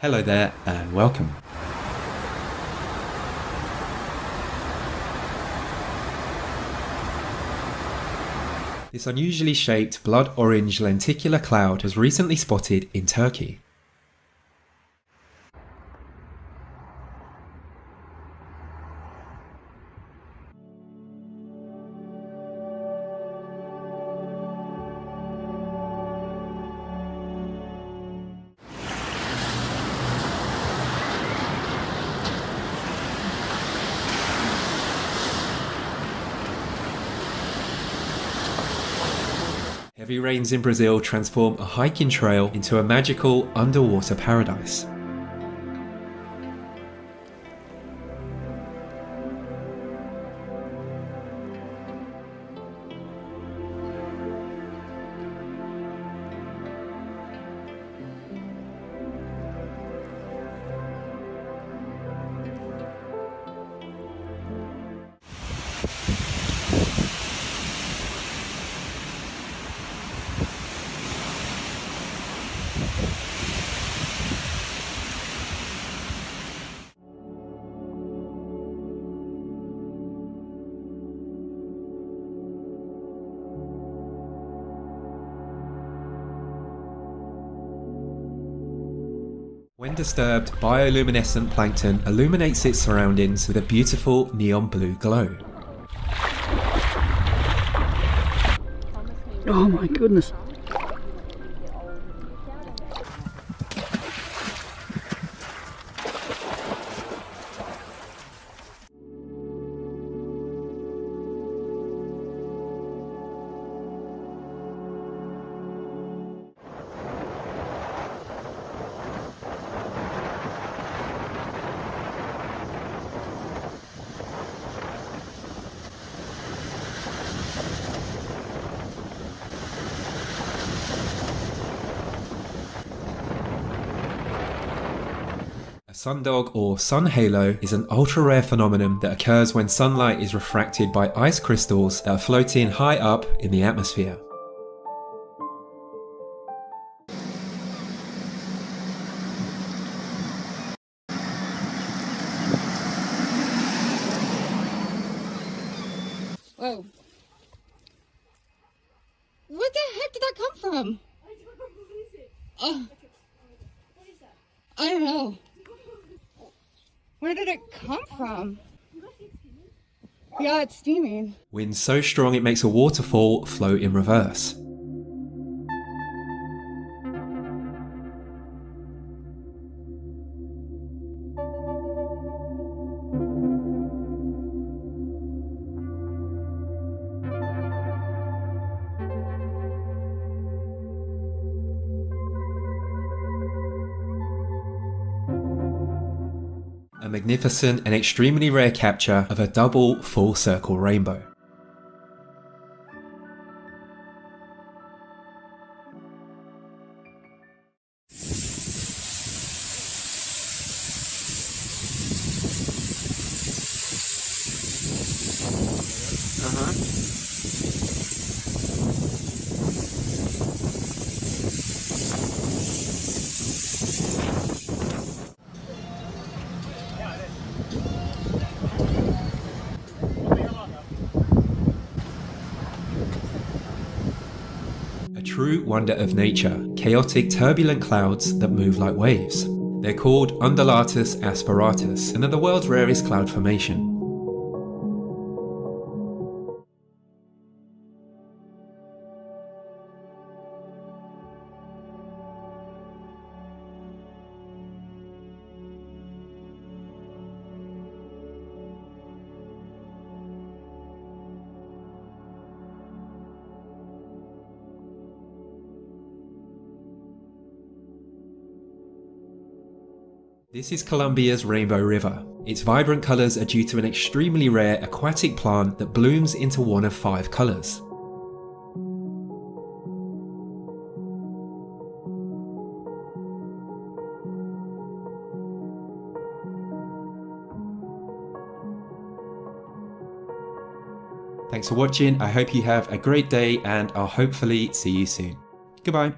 Hello there and welcome. This unusually shaped blood orange lenticular cloud was recently spotted in Turkey. Heavy rains in Brazil transform a hiking trail into a magical underwater paradise. When disturbed, bioluminescent plankton illuminates its surroundings with a beautiful neon blue glow. Oh my goodness. A sundog or sun halo is an ultra-rare phenomenon that occurs when sunlight is refracted by ice crystals that are floating high up in the atmosphere. Whoa. What the heck did that come from? I don't know. Where did it come from? Yeah, it's steaming. Wind so strong it makes a waterfall flow in reverse. A magnificent and extremely rare capture of a double full circle rainbow. A true wonder of nature, chaotic turbulent clouds that move like waves. They're called undulatus asperatus and are the world's rarest cloud formation. This is Colombia's Rainbow River. Its vibrant colours are due to an extremely rare aquatic plant that blooms into one of 5 colours. Thanks for watching, I hope you have a great day and I'll hopefully see you soon. Goodbye.